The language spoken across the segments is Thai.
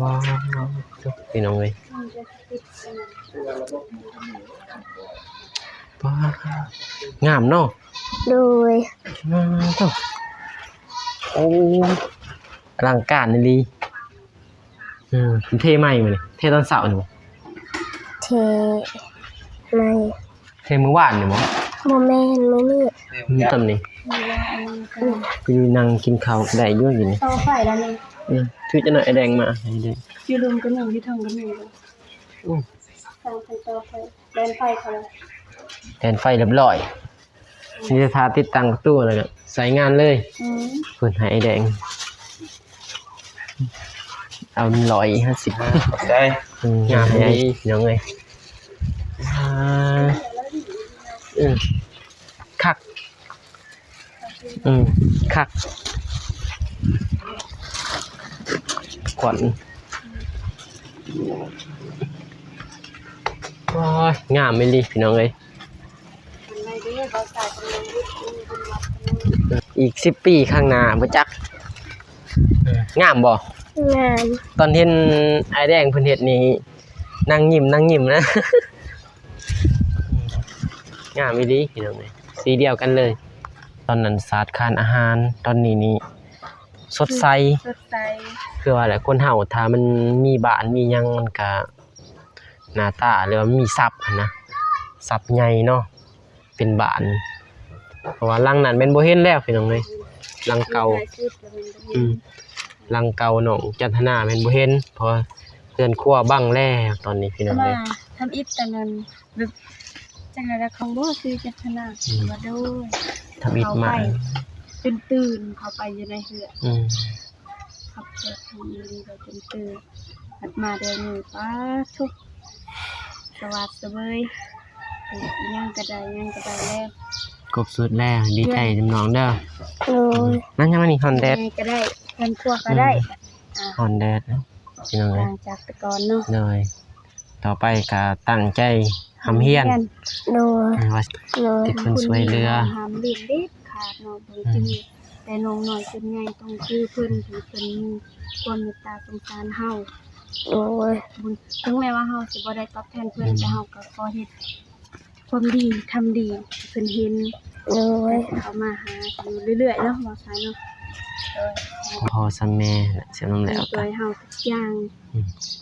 ว้าวพี่น้องเลยว้าวงามเนาะโดยเจ้าโอ้อลังการนี่ดีเท่ไหมมันเท่ตอนเสาร์นี่บ่เทไม่ เท่มื้อวานนี่บ่โมเมนต์มื้อนี้มีตำนี่คือนั่งกินข้าวได้อยู่นี่เตาไฟแล้วนี่ชื่อจะหน่อยไอ้แดงมาไอ้แดงอยู่ลืมกันหนึ่งที่ทางกันหนึ่งทางไฟเตาไฟแดนไฟเขาเลยแทนไฟเรียบร้อยนี่จะทาติดตั้งประตูแล้วก็ใช้งานเลยเพิ่นให้ไอ้แดงเอา150ได้งามใหญ่พี่น้องเอ้ยคักคักขวัญว้ายงามไม่ดีพี่น้องเอ้ยอีก10 ปีข้างหน้าบ่จักงามบ่งามตอนเห็นไอ้แดงเพิ่นเฮ็ดนี่นั่งยิ้มนะงามอีหลีพี่น้องเอ้ยสีเดียวกันเลยตอนนั้นสาดคานอาหารตอนนี้นี่สดใสคือว่าแหละคนเฮาถ้ามันมีบ้านมีหยังมันก็หน้าตาหรือว่ามีทรัพย์นะทรัพย์ใหญ่เนาะเป็นบ้านเพราะว่าหลังนั้นแม่นบ่เห็นแล้วพี่น้องเอ้ยหลังเก่าหลังเก่าน้องจันทนาแม่นบ่เห็นเพราะเรือนครัวบังแล้วตอนนี้พี่น้องเอ้ยทำอิฐแต่นั้นแบบจังได๋ล่ะของบ่คือจันทนาว่าโดยทำอิฐมาตื่นเข้าไปอยู่ในเหือขับเปิดทางนี้เราตื่นหัดมาเดินอยู่ป้าทุกสวัสดียังกระไดแล้วกบสุดแล้วดีใจจำน้องเด้อนั่นยังมันนี่ฮอนแดดก็ได้เงินทั่วก็ได้ฮอนแดดพี่น้องเอ้ยจากตะกอนเนาะเลยต่อไปก็ตั้งใจทำเฮียนว่าติดคนสวยเรือหามเลี้ยงเด็ดขาดเนาะบางทีแต่น้องหน่อยจนใหญ่ต้องคือเพิ่นถือเพิ่นมีความเมตตาสงสารเฮาโอ้ยถึงแม้ว่าเฮาสิบ่ได้ตอบแทนเพิ่นแต่เฮาก็ขอเฮ็ดความดีทำดีเพิ่นเห็นโอ้ยเขามาหาอยู่เรื่อยๆเนาะบ่ใช่เนาะพอซัมแม่เสียน้ำแล้วกันเฮาทุกอย่าง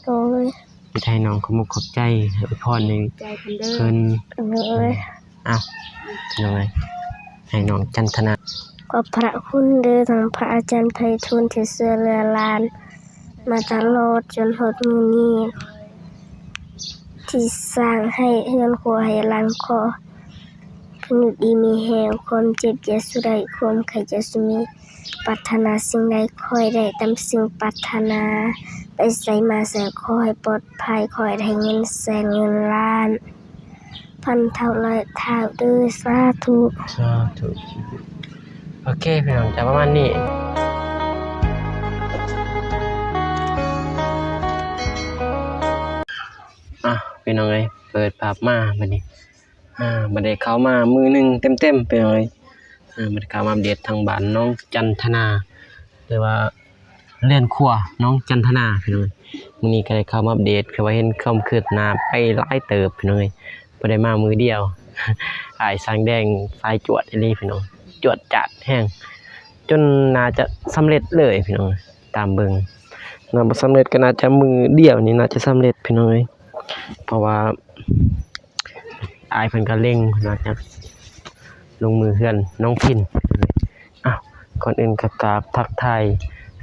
โอ้ยพี่ไทยน้องขมุกขอบใจให้พรนึงใจเพิ่นเด้อเอ้ยอ้าวยังไงให้น้องจันทนาขอบพระคุณเด้อทางพระอาจารย์ไพฑูรย์ที่ช่วยเหลือหลานมาตลอดจนฮอดมื้อนี้ที่สร้างให้เฮือนครัวให้หลานขอคือดีมีแรงความเจ็บอย่าสุได้ความไข้อย่าสุมีปรารถนาสิ่งใดขอให้ได้ตามสิ่งปรารถนาไปไสมาไสขอให้ปลอดภัยขอให้ได้เงินแสนเงินล้านพันเท่าร้อยเท่าเด้อสาธุโอเคพี่น้องจะประมาณนี้พี่น้องเอ้ยเปิดภาพมาบัดนี้บัดได้เข้ามามือนึงเต็มๆพี่น้องเอ้ยบัดเข้ามาอัปเดตทางบ้านน้องจันทนาหรือว่าเรือนครัวน้องจันทนาพี่น้องมื้อนี้ก็ได้เข้ามาอัปเดตคือว่าเห็นความคืบหน้าไปหลายเติบพี่น้องเอ้ยบ่ได้มามือเดียวอ้ายสร้างแดงสายจวดอีหลีพี่น้องจวดจัดแห้งจนน่าจะสำเร็จเลยพี่น้องตามเบิ่งน่าบ่สำเร็จก็น่าจะมือเดียวนี่น่าจะสำเร็จพี่น้องเอ้ยเพราะว่าอายเพิ่นก็เร่งน่าจะลงมือเฮือนน้องพินก่อนอื่นก็กราบทักทาย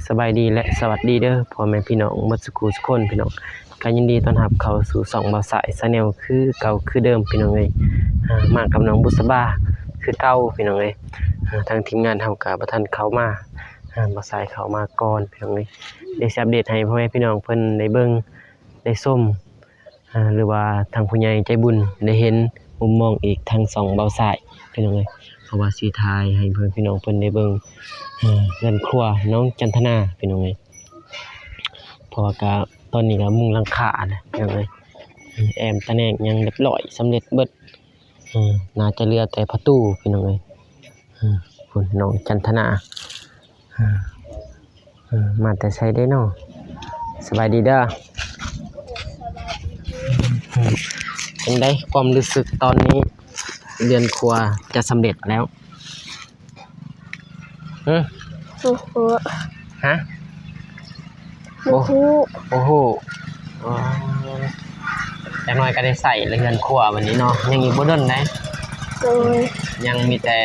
สบายดีและสวัสดีเด้อพ่อแม่พี่น้องหมดสุขทุกคนพี่น้องก็ยินดีต้อนรับเข้าสู่ช่องบ่าวสายชาแนลคือเก่าคือเดิมพี่น้องเอ้ยมากับน้องบุษบาคือเก่าพี่น้องเอ้ยทางทีมงานเฮาก็บ่ทันเข้ามาบ่าวสายเข้ามาก่อนพี่น้องเอ้ยได้อัปเดตให้พ่อแม่พี่น้องเพิ่นได้เบิ่งได้ชมหรือว่าทางผู้ใหญ่ใจบุญได้เห็นมุมมองอีกทาง2บ่าวสายพี่น้องเอ้ยเพราะว่าสิถ่ายให้เพิ่นพี่น้องเพิ่นได้เบิ่งเรือนครัวน้องจันทนาพี่น้องเอ้ยเพราะว่าก็ตอนนี้ก็มุงหลังคาแล้วพี่น้องเอ้ยแอมตะแหน่งยังเรียบร้อยสำเร็จเบิดน่าจะเหลือแต่ประตูพี่น้องเอ้ยคุณน้องจันทนามาแต่ใช้ได้เนาะ สบายดีเด้อเป็นไงความรู้สึกตอนนี้เรือนครัวจะสำเร็จแล้วโอ้โหฮะ โอ้โห โอ้โหอ๋อแต่น้อยก็ได้ใส่เรือนครัววันนี้เนาะยังอีกบ่ดนได้ โดย ยังมีแต่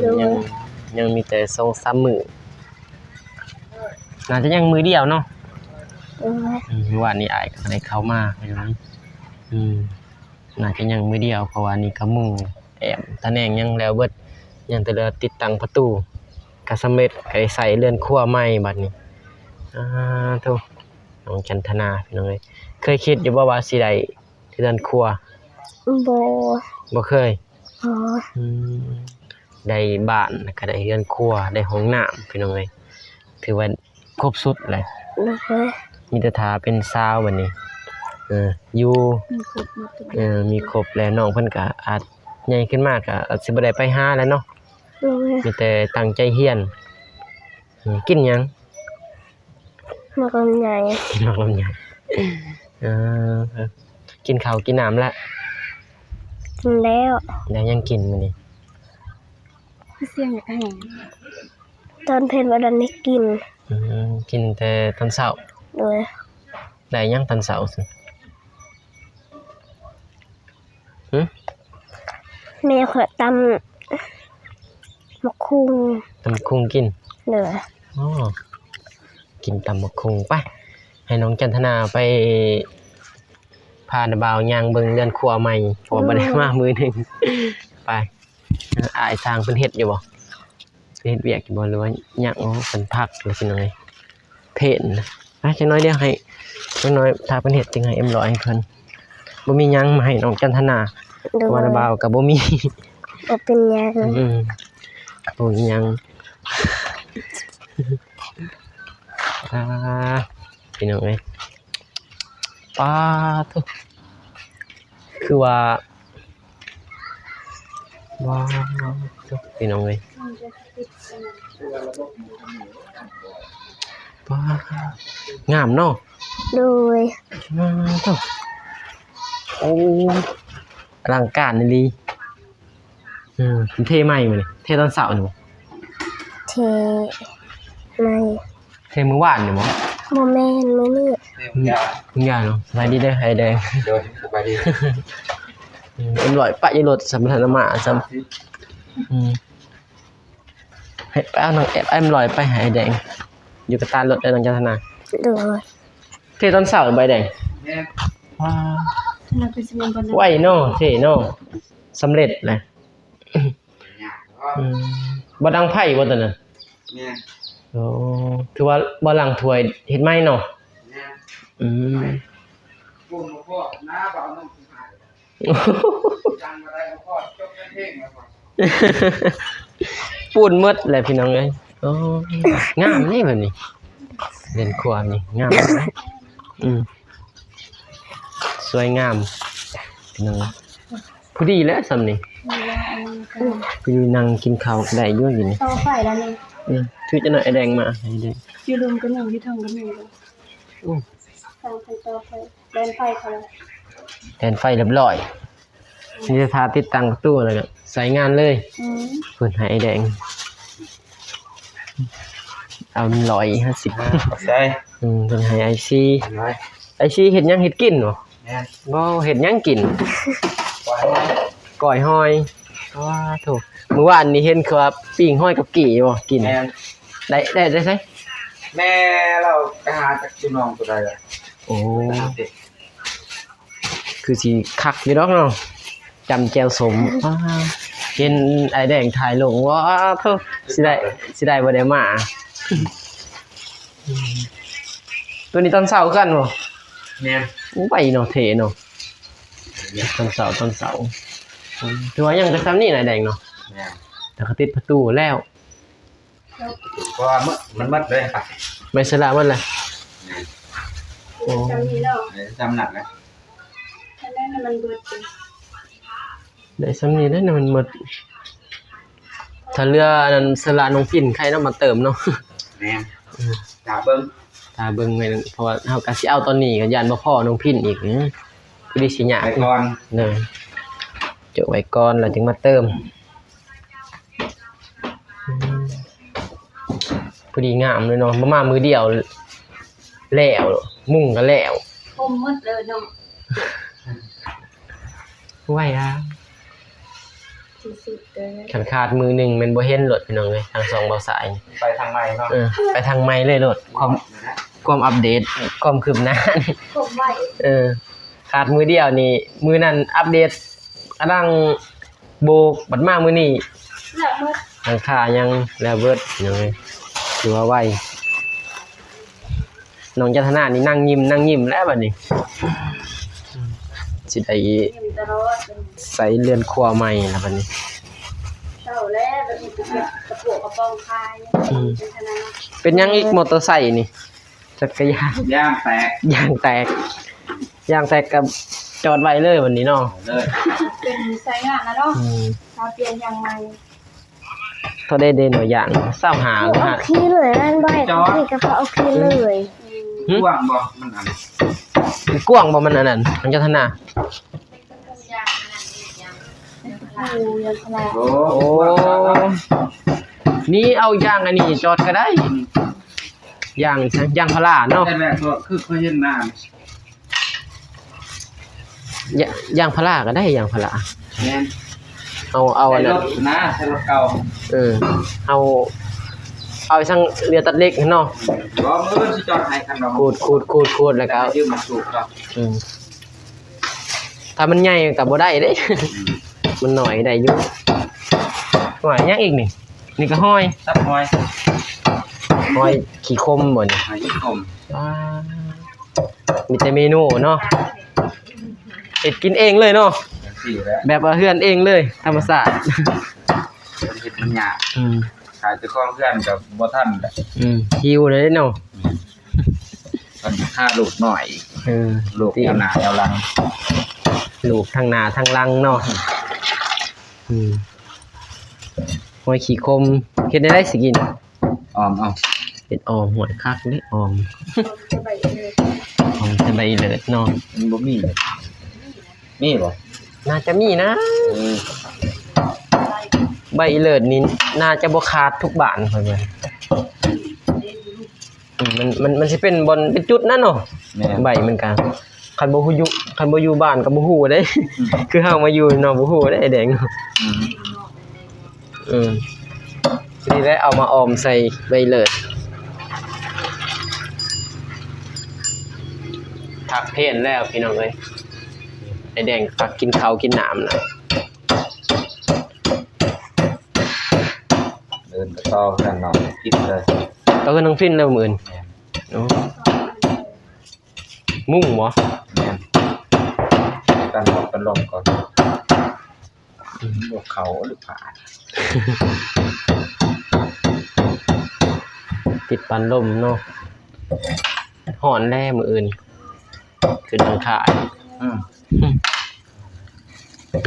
โดย ยังมีแต่2-3 มื้อน่าจะยังมื้อเดียวเนาะ โดย ว่านี่อ้ายก็ได้เข้ามาเพราะฉะนั้นน่าจะยังมื้อเดียวเพราะว่านี่ก็มุงแอมตะแหน่งยังแล้วเบิดยังแต่เหลือติดตั้งประตูก็สำเร็จก็ได้ใส่เรือนครัวใหม่บัดนี้โธ่น้องจันทนาพี่น้องเอ้ยเคยคิดอยู่บ่ว่าสิได้เรือนครัว บ่ บ่เคย อ๋อ ได้บ้านแล้วก็ได้เรือนครัวได้ห้องน้ำพี่น้องเอ้ยถือว่าครบสุดเลย โดย มีแต่ทาเป็นสาวบัดนี้อยู่มีครบแล้วน้องเพิ่นก็อาจใหญ่ขึ้นมากก็อาจสิบ่ได้ไปหาแล้วเนาะ โดย มีแต่ตั้งใจเรียนกินหยัง มากำใหญ่ กินมากลำไยกินข้าวกินน้ำแล้ว กินแล้ว แล้วยังกินมื้อนี้ เสียงอยากแห้ง ตอนเพลนวันนี้กิน กินแต่ตอนเช้า โดย ได้ยังตอนเช้าสิ แม่ขอตำมะคุง ตำบักคุงกิน โดย อ๋อกินตำบักคุงไปให้น้องจันทนาไปพานาบ่าวย่างเบิ่งเรือนครัวใหม่เพราะว่าบ่ได้มามื้อหนึงไปอ้ายสร้างเพิ่นเฮ็ดอยู่บ่เฮ็ดเวียกอยู่บ่หรือว่าหยังเพิ่นพักหรือสิหน่อยเพ่นนะจักหน่อยเดี๋ยวให้จักหน่อยถ้าเพิ่นเฮ็ดจึงให้เอ็มร้อยให้เพิ่นบ่มีหยังมาให้น้องจันทนา โดย ว่านาบ่าวก็บ่มี บ่เป็นหยัง บ่มีหยังพี่น้องเอ้ยป้าทุคือว่าว้าวพี่น้องเอ้ยป้างามเนาะ โดย ทุโอ้อลังการนี่ลีเท่ใหม่มาเลยเท่ตอนเสาร์นี่บ่ เทไม่ เท่มื้อวานนี่บ่ บ่แม่นมื้อนี้ มึงอย่าเนาะสบายดีเด้อไข่แดง โดยสบายดี เอ็มร้อยปะยรถสำคัญมากซ้ำให้ไปเอาน้องเอ็มร้อยไปให้ไอ้แดงอยู่กับตารถได้น้องจันทนา โดย เท่ตอนเสาร์ใบแดง แม่ ว้า เราไปสมบัติ ไหวเนาะเท่เนาะสำเร็จเลย เนี่ย บ่ดังไผ่บ่ตอนนั้น เนี่ย โอ้ถือว่าบ่หลังถ้วยเฮ็ดใหม่เนาะ เนี่ย อืม ปุ่นมาพ่อน้าบ่าวน้องสิหายจังมาได้มาพ่อจบเพลงแล้วก่อน ปูนหมดแหละพี่น้องเอ้ยโอ้งามนี่บัดนี้เล่นครัวนี่งามนะสวยงามพี่น้องผู้ดีแล้วสำนี่ผู้ดีนั่งกินข้าวได้อยู่อยู่นี่ ต่อไฟแล้วนี่ ช่วยจะหน่อยไอ้แดงมาไอ้แดง อยู่รวมกันหนึ่งที่ทำกันหนึ่งเลย อือ ทางไปต่อไฟแดนไฟเขาเลย แทนไฟเรียบร้อยนี่จะทาติดตั้งประตูแล้วก็ใส่งานเลยเพิ่นให้ไอ้แดงเอา150 ใช่ เพิ่นให้ไอซี เห็นไหม ไอซีเฮ็ดหยังเฮ็ดกินบ่ เนี่ย บ่เฮ็ดหยังกิน ปล่อยให้ ก้อยหอยว้าโถมื้อวานนี้เห็นคือว่าปิ้งหอยกับกี่บ่กิน แม่ ได้ไส แม่เราไปหาจากจุน้องตัวใดอ่ะ โอ้คือสิคักอยู่ดอกเนาะจำแจ่วสมว้าเห็นไอ้แดงถ่ายลงว้าโถสิได้บ่ได้มาตัวนี้ตอนเช้ากันบ่ เนี่ย ไปเนาะเทเนาะตอนเสาร์ถือว่ายังจะซ้ำนี่นายแดงเนาะ เนี่ย แต่เขาติดประตูแล้ว เพราะว่ามันมัดเลยปะ ไม่สละมันเลย จำนี้แล้ว จำหนักนะ แค่นั้นมันเบิด ได้ซ้ำนี่ได้นะมันหมดถ้าเรือนั้นสละน้องปิ่นใครต้องมาเติมเนาะ เนี่ย ตาเบิ่ง ตาเบิ่งไว้นึงเพราะว่าเฮาก็สิเอาตอนนี้ก็ย่านบ่พอน้องพินอีกคือสิยาก ไปก่อน เด้อเจาะไว้ก่อนแล้วจึงมาเติมพอดีงามเลยเนาะมามือเดียวแล้วมุ่งก็แล้ว อมมืดเลยเนาะ ไหวอ่ะ สุดๆเลย ขันขาดมือหนึ่งแมันบ่เห็นรถพี่น้องเลยทางสองเบาสาย ไปทางใหม่เนาะ ไปทางไม้เลยรถความอัปเดตความคืบหน้านี่ ผมไหว ขาดมือเดียวนี่มือนั้นอัปเดตกำลังโบกบัดมามือนี้ แล้วมืด ทางขายังแล้วเบิดพี่น้องเลยถือว่าไหวน้องจันทนานี่นั่งยิ้มแล้วบัดนี้สิได้ ยิ้มตลอด ใส่เรือนครัวใหม่แล้วบัดนี้ เช้าแล้วแบบนี้ก็เก็บกระปุกกระป๋องคายเป็นขนาด เป็นยังอีกมอเตอร์ไซค์นี่จักรยาน ย่างแตก ยางแตกกับจอดไว้เลยวันนี้เนาะ เลย เป็นไซงานนะเนาะเราเปลี่ยนอย่างใหม่ เท่าได้เดนหน่อยอย่างเศร้าหา เอา ฮะ ขี้เลยนั่นบ่อยนี่ก็เขาเอาขี้เลย กว้างบ่มันอัน กว้างบ่มันอันนั้นมันจะทนา ยังขนาด โอ้ โอ้นี่เอายางอันนี้จอดก็ได้ยางพาราเนาะ แต่แรกก็คือเขาเห็นหน้าย างพาราก็ได้ยางพารา แม่น เอาอัน ใช้ร นั้น ถนะใช้รถเก่า เอาไปสั่งเรือตัดเล็กเนาะ บ่มื้อสิจอดให้คันดอก ขูดแล้วก็เอา ยืมมาสูบครับ ถ้ามันใหญ่ก็บ่ได้เด้ มันหน่อยได้อยู่หน่อยยังอีกนี่ก็ห้อย ซับหอย ขี้คมบ่นี่ หอยคม มีแต่เมนูเนาะเฮ็ดกินเองเลยเนาะ จังซี่แหละ แบบว่าเฮือนเองเลยธรรมชาติ มันเฮ็ดมันยาก อืม ขายเจ้าของเพื่อนก็บ่ทันแหละ หิวเลยเนาะ มันค่าลูกหน่อย ลูกยาวหน้ายาวหลัง ลูกทางหน้าทางหลังเนาะหอยขี้คมเฮ็ดได้สิกิน ออมเอา เฮ็ดออมหวยคักนี่ออม สบายเลย ออมสบายเลิศเนาะ มันบ่มีเลยมีบ่ น่าจะมีนะใบเลิศนี่น่าจะบ่ขาดทุกบ้านเพิ่นว่ามันสิเป็นบอนเป็นจุดนั่นเนาะ แม่น ใบมันก็คันบ่อยู่บ้านก็บ่ฮู้เด้ คือเฮามาอยู่เนาะบ่ฮู้เด้ไอ้แดง นี่ได้เอามาออมใส่ใบเลิศทักเพนแล้วพี่น้องเอ้ยไอ้แดงปักกินข้าวกินน้ำนะ เดินก็ต่อกันเนาะคิดเลย ก็คือน้องฟินแล้วมื้อนี้โอ้มุ่งบ่ แม่นกันบอกกันลงก่อนบวกเขาหรือผ่า ติดปันลมเนาะฮ้อนแล้มื้ออื่นขึ้นทางขาย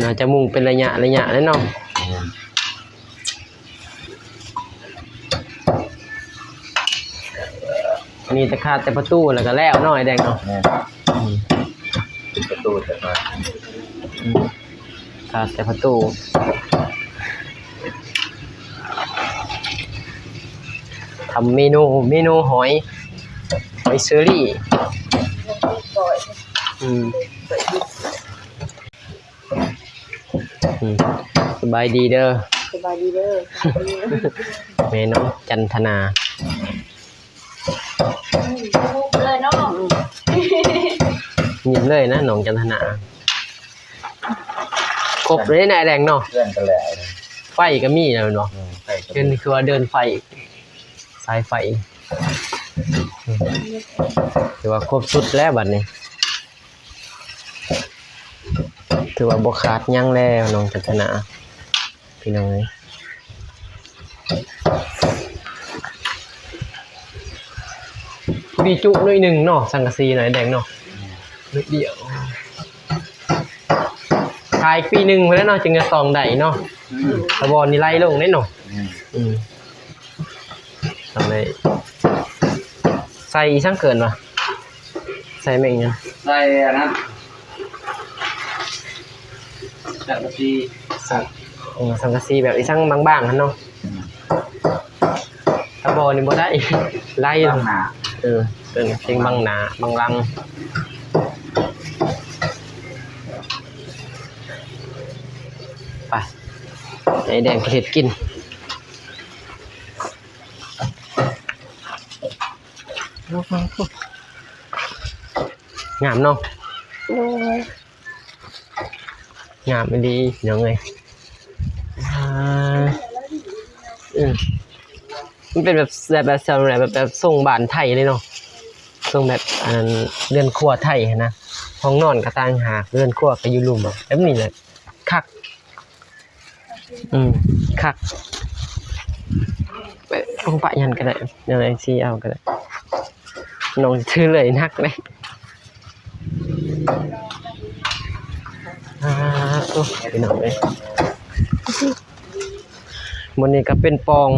น่าจะมุ่งเป็นระยะเลยเนาะอันนี้จะขาดแต่ประตูแล้วก็แล้วเนาะไอ้แดงเนาะ แม่นปิดประตูแต่มา ขาดแต่ประตูทำเมนูหอยเชอรี่สบายดีเด้อ สบายดีเด้อ แม่น้องจันทนา เลยเนาะ ยิ้มเลยนะน้องจันทนาครบเลยนายแดงเนาะ เพื่อนกันแหละ ไฟก็มีแล้วเนาะ ใส่กัน เป็นคือว่าเดินไฟสายไฟถือว่าครบสุดแล้วบัดนี้ถือว่าบ่ขาดหยังแล้วน้องจันทนาพี่น้องเอ้ยมีจุหน่อยหนึ่งเนาะสังกะสีหน่อยแดงเนาะนิดเดียวขายปีหนึ่งไปแล้วเนาะจึงจะซองได้เนาะตะบอนนี่ไล่ลงได้เนาะต้องได้ ใส่อีสังเกินวะใส่แม่งยัง ใส่อันนั้นจัดกะทิ สังกะสีแบบอีสังบางๆหั่นเนาะถ้าบ่นี่บ่ได้ ไล่ ตั้งหน้า เป็นเสียงบางหนาบางลังไปไอ้แดงเห็ดกินงามเนาะ โดย งามไม่ดียังไงมันเป็นแบบแบบทรงบ้านไทยเลยเนาะทรงแบบอันนั้นเรือนครัวไทยนะห้องนอนก็ต่างหากเรือนครัวก็อยู่รุมแบบนี้เลยคักคักไปลงปะยันก็ได้ยังไงซีเอาก็ได้น้องชื่อเลยนักเลยโอ้ไปหน่อยเลยบนนี้ก็เป็นปอง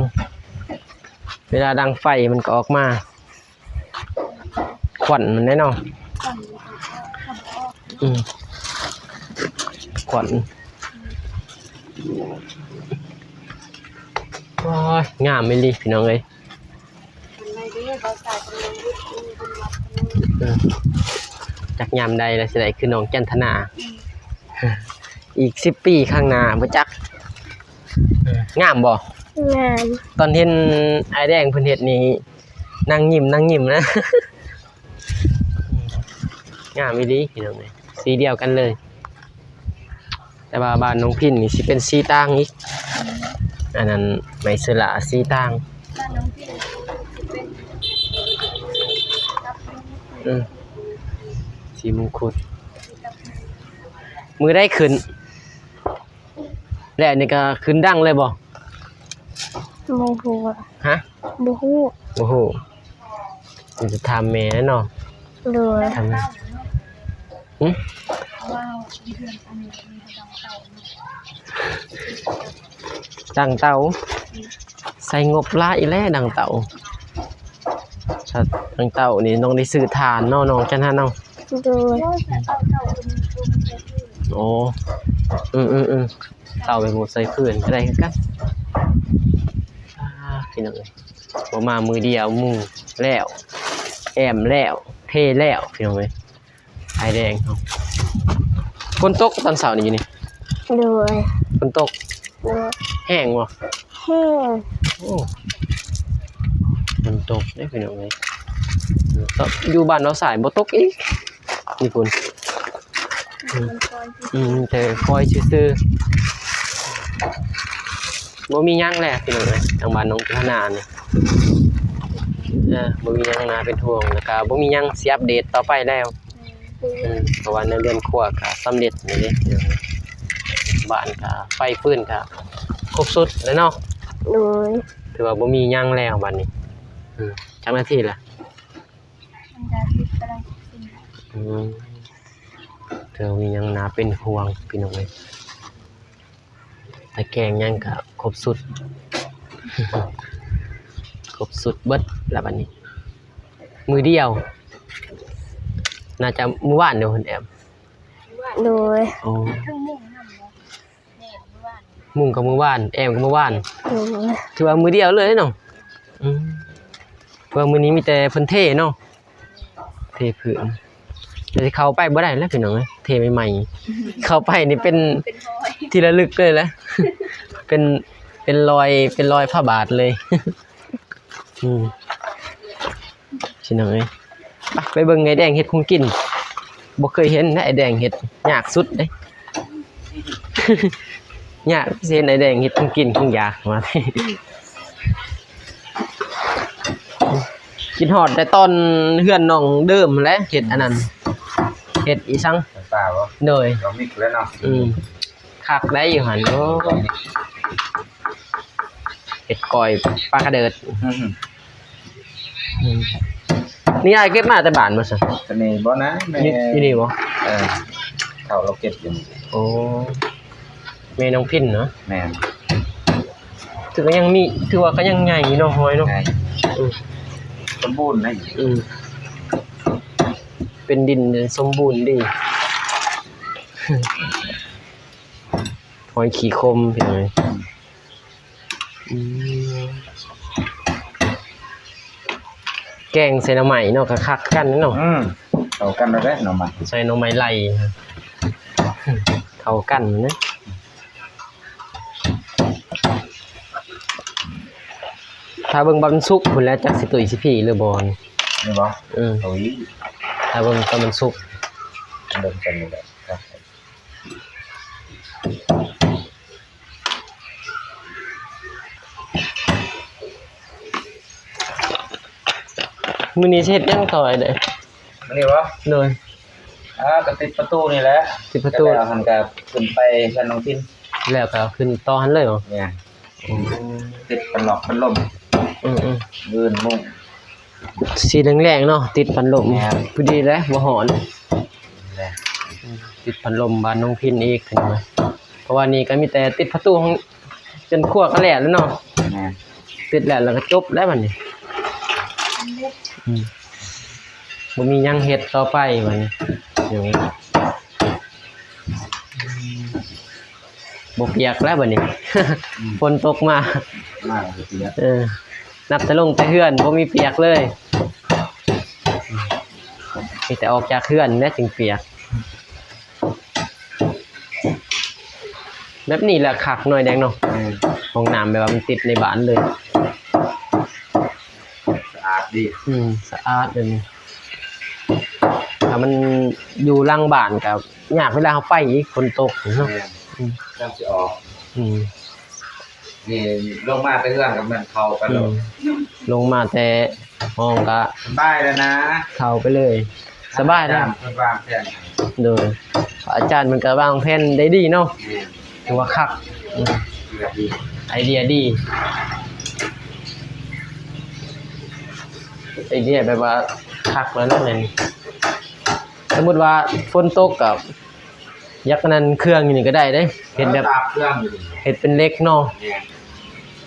เวลาดังไฟมันก็ออกมาควันมันแน่นอนควันโอ้ยงามไม่ดีพี่น้องเลยจากยามใดแล้วสิได้คือน้องจันทนา อีก10 ปีข้างหน้าบ่จักงามบ่ งาม ตอนเห็นไอ้แดงเพิ่นเฮ็ดนี่นั่งยิ้มนะ งามอีหลีพี่น้องเอ้ยสีเดียวกันเลยแต่ว่าบ้านน้องพินนี่สิเป็นสีต่างอีกอันนั้นไม้สละสีต่างสีมงคุดมือได้ขึ้นแล้วนี่ก็ขึ้นดังเลยบ่ บ่ฮู้ ฮะ บ่ฮู้ โอ้โหมันจะทำแม่เนาะ โดย ทำแม่ดังเต่าใส่งบหลายแล้วดังเต่าถ้าดังเต่านี่น้องได้ซื้อทานเนาะน้องจันทนาเนาะ โดย โอ้เต่าไปหมดใส่พื้นก็ได้คือกันพี่น้องเอ้ยบ่มามือเดียวมุ่งแล้วแอมแล้วเทแล้วพี่น้องเอ้ยไอแดงเฮาฝนตกตอนเช้านี่นี่ โดย ฝนตก โดย แห้งบ่ แห้ง โอ้ฝนตกได้พี่น้องเอ้ยอยู่บ้านเราสายบ่ตกอีกนี่พุ่นแต่คอยซื่อๆบ่มีหยังแหละพี่น้องเอ้ยทางบ้านน้องพัฒนานี่บ่มีหยังน่าเป็นห่วงแล้วก็บ่มีหยังสิอัปเดตต่อไปแล้วเพราะว่าในเรือนครัวก็สำเร็จนี่เด้บ้านก็ไฟฟืนก็ครบสุดแล้วเนาะ โดย ถือว่าบ่มีหยังแล้วบัดนี้จักนาทีล่ะเธอมีหยังน่าเป็นห่วงพี่น้องเอ้ยแต่แกงหยังก็ครบสุด ครบสุดเบิดแล้วบัดนี้มือเดียวน่าจะมื้อวานเดี๋ยวเพิ่นแอม โดย อ๋อมุ่งกับมื้อวานแอมกับมื้อวาน โดย ถือว่ามือเดียวเลยเนาะเพราะว่ามื้อนี้มีแต่เพิ่นเทเนาะเทพื้นแต่สิเข้าไปบ่ได้แล้วพี่น้องเอ้ยเทใหม่ๆเข้าไปนี่เป็นที่ระลึกเลยแหละ เป็นรอยพระบาทเลย พี่น้องเอ้ยไปเบิ่งไอ้แดงเฮ็ดคงกินบ่เคยเห็นนะไอ้แดงเฮ็ดยากสุดเด้ ยากสิเห็นไอ้แดงเฮ็ดคงกินคงยากมา กินฮอดแต่ตอนเฮือนน้องเดิมแหละเฮ็ดอันนั้นเฮ็ดอีสัง ตาบ่ โดย เรามิกแล้วเนาะ คักได้อยู่หั่นโอ้เฮ็ดก้อยปลากระเดิดนี่อ้ายเก็บมาแต่บ้านบ่ซั่น ตอนนี้บ่นะแม่ อยู่นี่บ่ เขาเราเก็บอยู่ โอ้แม่น้องพินเนาะ แม่น ถือว่าก็ยังใหญ่เนาะหอยเนาะ ไง สมบูรณ์นะ เป็นดินสมบูรณ์ดี หอยขี้คมเป็นไงแกงใส่หน่อไม้เนาะก็คักกันเนาะ เข้ากันแล้วแหละหน่อไม้ ใส่หน่อไม้ไล่เข้ากันนะถ้าเบิ่งบำสุกพุ่นแล้วจักสิตุยสิพี่หรือบ่นี่ นี่บ่ โอ้ยถ้าเบิ่งตอนมันสุก เดินกันนี่แหละครับ มื้อนี้สิเฮ็ดหยังต่อไอ้เด้อ มื้อนี้บ่ โดย ก็ติดประตูนี่แหละ ติดประตู แล้วหันก็ขึ้นไปกันน้องพิน แล้วก็ขึ้นต่อหันเลยเหรอ เนี่ยติดปันหลอกปันลม อือ ยืนมุ่ง สีแรงๆเนาะติดพัดลม แม่น พอดีแล้วบ่ฮ้อน แหละ ติดพัดลมบ้านน้องพินอีกเห็นไหมเพราะว่านี่ก็มีแต่ติดประตูของจนครัวก็แล้วเนาะ แม่ ติดแล้วแล้วก็จบแล้วบัดนี้บ่มีหยังเฮ็ดต่อไปบัดนี้อย่างนี้บ่เปียกแล้วบัดนี้ ฝนตกมา มากเลยทีเดียว นับแต่ลงแต่เฮือนบ่มีเปียกเลยมีแต่ออกจากเฮือนแน่จึงเปียกแบบนี้แหละคักหน่อยแดงเนาะห้องน้ำแบบว่ามันติดในบ้านเลย สะอาดดี สะอาดเลยถ้ามันอยู่หลังบ้านก็ยากเวลาเฮาไปอีกฝนตกเนาะ แม่เริ่มสิออก อืม นี่ลงมาไปเรื่องกับมันเข้าไปแล้ว ลงมาแต่ห้องก็ สบายแล้วนะ เข้าไปเลย สบายแล้ว เพิ่นวางแผน โดยอาจารย์มันก็วางแผนได้ดีเนาะ แม่ ถือว่าคัก เลือดดี ไอเดียดีไอเดียแบบว่าคักแล้วนั่นเองสมมุติว่าฝนตกกับยักษ์นั้นเครื่องอยู่นี่ก็ได้เด้เฮ็ดแบบ ตาเครื่องอยู่นี่ เฮ็ดเป็นเล็กเนาะ แม่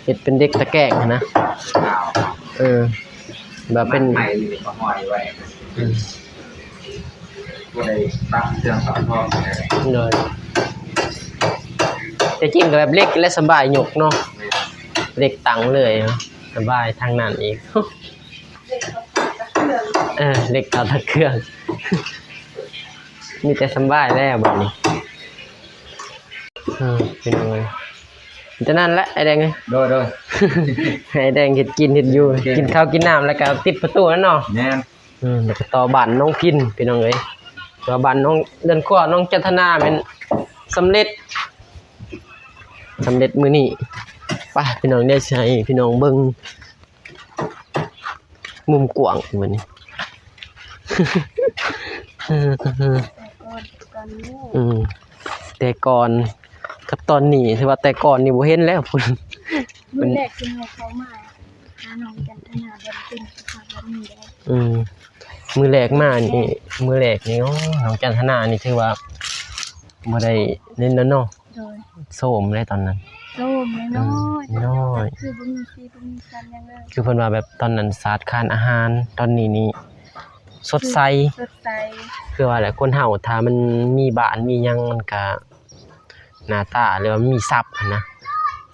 เฮ็ดเป็นเด็กตะแกรงนะ อ้าว แบบเป็น ใหม่นี่ก็ห้อยไว้บ่ได้ตั้งเครื่องสอนพ่อเลย เลยแต่จริงก็แบบเล็กและสบายยกเนาะเล็กตังเลยเนาะสบายทางนั้นอีก เล็กเอาตะเครื่อง มีแต่สบายแล้วบัดนี้เป็นยังไงจะนั่นแหละไอ้แดงไง โดย ไอ้แดงเห็ดกินเห็ดอยู่กินข้าวกินน้ำแล้วก็ติดประตูนั่นเนาะ แม่น แล้วก็ต่อบ้านน้องพินพี่น้องเอ้ยต่อบ้านน้องเดินครัวน้องจันทนาเป็นสำเร็จมื้อนี้ไปพี่น้องได้ใช้พี่น้องเบิ่งมุมกว้างมื้อนี้ แต่ก่อนกับตอนนี้ถือว่าแต่ก่อนนี่บ่เห็นแล้วพุ่น มื้อแรกที่เขามาหาน้องจันทนาบ่ได้เป็นสภาพแบบนี้ได้ มื้อแรกมานี่มื้อแรกนี่โอ้น้องจันทนานี่ถือว่าบ่ได้เล่นแล้วเนาะ โดย โสมเลยตอนนั้น โล่มน้อย น้อย คือบ่มีซีบ่มีกันหยังเลย คือเพิ่นว่าแบบตอนนั้นขาดอาหารตอนนี้นี่สดใส สดใส คือว่าแหละคนเฮาถ้ามันมีบ้านมีหยังมันก็หน้าตาหรือว่ามีทรัพย์หั้นนะ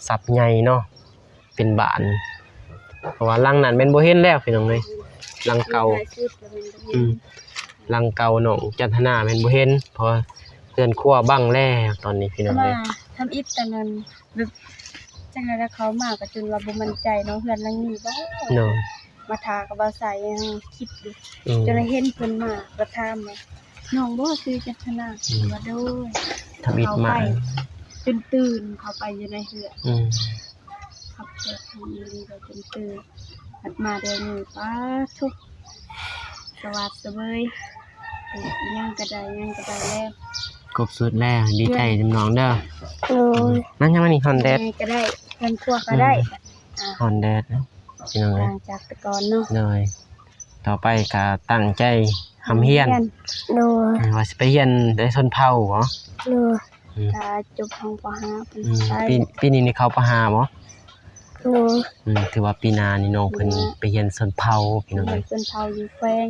ทรัพย์ใหญ่เนาะเป็นบ้านเพราะว่าหลังนั้นแม่นบ่เห็นแล้วพี่น้องเอ้ยหลังเก่า หลยชุดแล้วมันก็มี หลังเก่าน้องจันทนาแม่นบ่เห็นเพราะเรือนครัวบังแล้วตอนนี้พี่น้อง มา เอ้ย ทำอิฐแต่นั้นแบบจังได๋แล้วเขามาก็จนว่าบ่มั่นใจเนาะเพื่อนหลังนี้บ่ เนาะ มาทากับบ่าใส่ยังคิดอยู่ อืม จนได้เห็นเพิ่นมาก็ถามว่าน้องบ่ซื้อจันทนาว่าโดย ทำอิฐมา จนตื่นเข้าไปอยู่ในเหือ อืม ขับเปิดทางนี้เราจนตื่นหัดมาเดินมือป้าทุกสวัสดีเว้ยยังกระไดแล้ว ครบสุดแล้วดีใจจำน้องเด้อ โอ้ย นั่นยังมันนี่ฮอนแดด ก็ได้เงินทั่วก็ได้ ฮอนแดดนะพี่น้องเอ้ย ต่างจากแต่ก่อนเนาะ เลยต่อไปก็ตั้งใจทำเฮียน โดย ว่าสิไปเฮียนได้ชนเผ่าบ่ โดยถ้าจบห้องป .5 เป็นไป ปีนี้นี่เขาประหาบ่ โดย ถือว่าปีหน้านี่น้องเพิ่นไปเรียนชนเผ่าพี่น้อง เรี เอ้ ย ย นชนเผ่าอยู่แขวง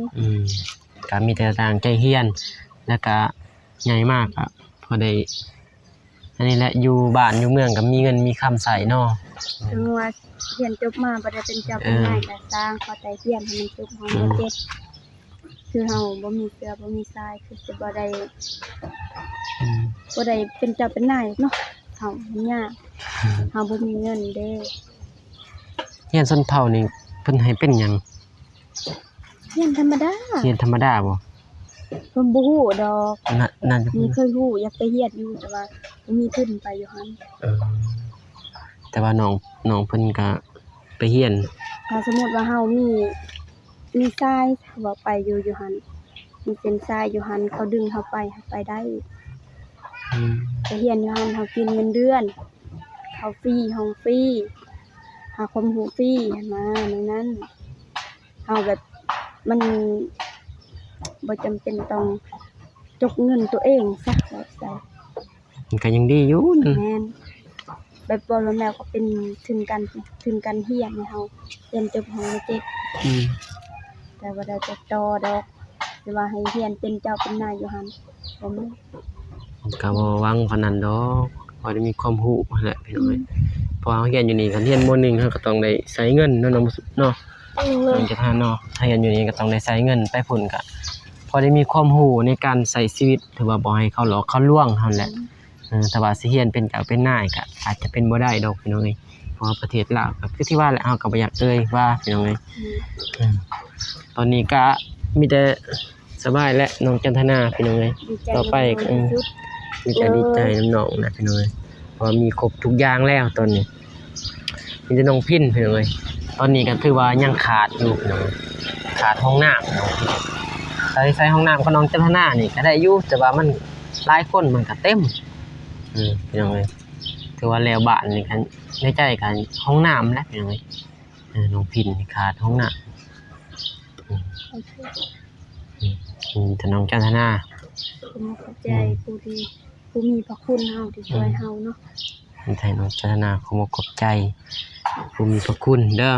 ก็มีแต่ต่างใจเฮียนแล้วก็ใหญ่มากอ่ะพอได้อันนี้แหละอยู่บ้านอยู่เมืองก็มีเงินมีคำใช้เนาะ ถึงว่าเรียนจบมาบ่ได้เป็นเจ้าเป็นนายก็สร้างพอใจเรียนให้มันจบของบ่เจ็บคือเฮาบ่มีเสื้อบ่มีทรายคือสิบ่ได้เป็นเจ้าเป็นนายเนาะเฮามันยากเฮาบ่มีเงินเด้ เฮียนชนเผ่านี่เพิ่นให้เป็นหยัง เรียนธรรมดา เฮียนธรรมดาบ่ เพิ่นบ่ฮู้ดอก น่าจะ มีเคยฮู้อยากไปเรียนอยู่แต่ว่าบ่มีทุนไปอยู่หั่น แต่ว่าน้องเพิ่นก็ไปเฮียน ถ้าสมมุติว่าเฮามีทรายว่าไปอยู่หั่นมีเป็นทรายอยู่หั่นเขาดึงเฮาไปได้ ไปเรียนอยู่หั่นเฮากินเงินเดือนเขาฟรีห้องฟรีหาความรู้ฟรีหั่นนะในนั้นเฮาแบบมันบ่จำเป็นต้องจกเงินตัวเองซะแบบใส่ มันก็ยังดีอยู่นั่น แม่นแบบบ่แล้วแม่ก็เป็นทุนการเรียนให้เฮาเรียนจบห้องเจ็ด แต่บ่ได้จะต่อดอกหรือว่าให้เรียนเป็นเจ้าเป็นนายอยู่หั่นบ่มี ก็บ่หวังปานนั้นดอกพอได้มีความรู้นั่นแหละพี่น้องเอ้ยพอเฮาเรียนอยู่นี่คันเรียนม .1 เฮาก็ต้องได้ใช้เงินเนาะน้องเนาะ โดย มันจะทานเนาะถ้าเรียนอยู่นี่ก็ต้องได้ใช้เงินไปพุ่นก็พอได้มีความรู้ในการใช้ชีวิตถือว่าบ่ให้เขาหลอกเขาลวงเท่านั้นแหละแต่ว่าสิเรียนเป็นเจ้าเป็นนายก็อาจจะเป็นบ่ได้ดอกพี่น้องเอ้ยเพราะว่าประเทศลาวก็คือที่ว่าแหละเฮาก็บ่อยากเอ่ยว่าพี่น้องเอ้ยตอนนี้ก็มีแต่สบายและน้องจันทนาพี่น้องเอ้ย ดีใจ ต่อไป ที่สุด มีแต่ดีใจน้ำน้องนะพี่น้องเอ้ยเพราะว่ามีครบทุกอย่างแล้วตอนนี้มีแต่น้องพินพี่น้องเอ้ยตอนนี้ก็ถือว่ายังขาดอยู่พี่น้องเอ้ยขาดห้องน้ำน้องพินใช้ห้องน้ำกับน้องจันทนานี่ก็ได้อยู่แต่ว่ามันหลายคนมันก็เต็มพี่น้องเอ้ยถือว่าแล้วบ้านนี่กันในใจกันห้องน้ำแหละพี่น้องเอ้ยน้องพินนี่ขาดห้องน้ำแต่น้องจันทนา ผมขอบใจผู้มีพระคุณเฮาที่ช่วยเฮาเนาะ ไทยน้องจันทนาขอบอกขอบใจผู้มีพระคุณเด้อ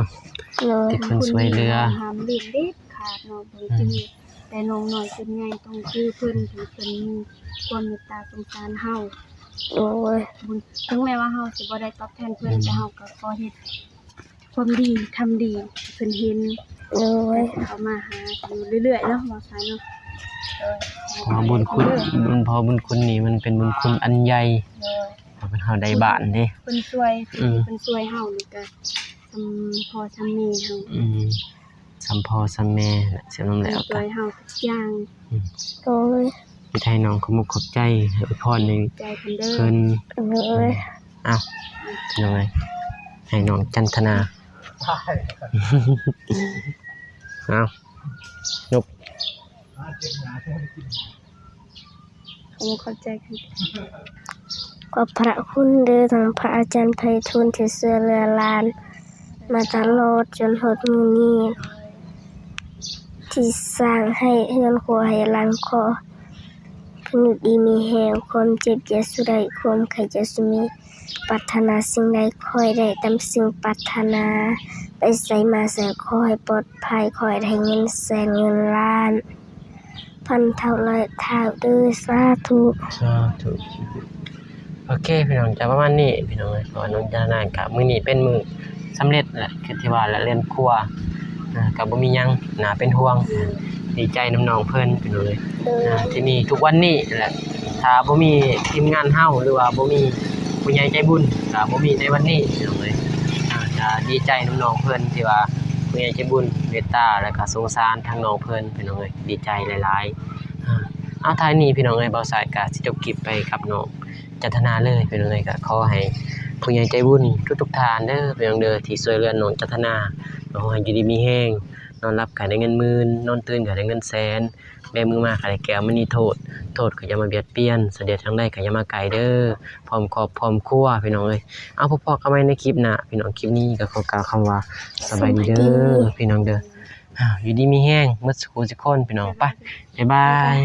โดย ที่เพิ่นช่วยเหลือ ห้ามเล่นเด็ดขาดเนาะบ่จริงแต่น้องน้อยจนใหญ่ต้องคือเพิ่นที่เพิ่นมีความเมตตาสงสารเฮา โดย ถึงแม้ว่าเฮาสิบ่ได้ตอบแทนเพิ่นแต่เฮาก็ขอเฮ็ดความดีทำดีเพิ่นเห็น โดย เขามาหาอยู่เรื่อยๆเนาะว่าซั่นเนาะ พอบุญคุณนี่มันเป็นบุญคุณอันใหญ่เพราะเป็นเฮาได้บ้านเด้ เพิ่นช่วยเพิ่นช่วยเฮานี่ก็พ่อซำแม่เฮา สัมพ่อสัมแม่น่ะเสียน้ำแล้ว ช่วยเฮาทุกอย่าง โดย พี่ไทยน้องขอบอกขอบใจให้อวยพรใน ใจเพิ่นเด้อ เพิ่น โดย อ้าวยังไงให้น้องจันทนาอ้าวนก เข้าใจกัน ขอบพระคุณเด้อทางพระอาจารย์ไพฑูรย์ที่ช่วยเหลือหลาน มาตลอดจนฮอดมื้อนี้ที่สร้างให้เฮือนครัวให้หลานขอเพิ่นอยู่ดีมีแรงความเจ็บอย่าสุได้ความไข้อย่าสุมีปรารถนาสิ่งใดขอให้ได้ตามสิ่งปรารถนาไปไสมาไสขอให้ปลอดภัยขอให้ได้เงินแสนเงินล้าน พันเท่าร้อยเท่าเด้อสาธุ ถูกโอเคพี่น้องจะประมาณนี้พี่น้องเพราะว่าน้องจันทนากับมื้อนี้เป็นมื้อสำเร็จแหละคือที่ว่าและเรียนครัวก็บ่มีหยังน่าเป็นห่วงดีใจน้ำน้องเพิ่นพี่น้องเอ้ย โดย ที่นี่ทุกวันนี้แหละถ้าบ่มีทีมงานเฮาหรือว่าบ่มีผู้ใหญ่ใจบุญก็บ่มีในวันนี้พี่น้องเอ้ยจะดีใจน้องๆเพิ่นที่ว่าผู้ใหญ่ใจบุญเมตตาแล้วก็สงสารทางน้องเพิ่นพี่น้องเอ้ยดีใจหลายๆเอาท้ายนี้พี่น้องเอ้ยเบาสายก็สิจบคลิปไปกับน้องจันทนาเลยพี่น้องเอ้ยก็ขอให้ผู้ใหญ่ใจบุญทุกๆท่านเด้อพี่น้องเด้อที่ช่วยเหลือน้องจันทนาขอให้อยู่ดีมีแรงนอนหลับก็ได้เงินหมื่นนอนตื่นก็ได้เงินแสนแบมือมาก็ได้แก้วมณีโทษก็อย่ามาเบียดเบียนเสด็จทางใดก็อย่ามาไกลเด้อพร้อมครอบพร้อมครัวพี่น้องเอ้ยเอาพอๆกันไว้ในคลิปหน้าพี่น้องคลิปนี้ก็ขอกล่าวคำว่าสบายดีเด้อพี่น้องเด้ออยู่ดีมีแรงหมดสุขทุกคนพี่น้องไปบ๊ายบาย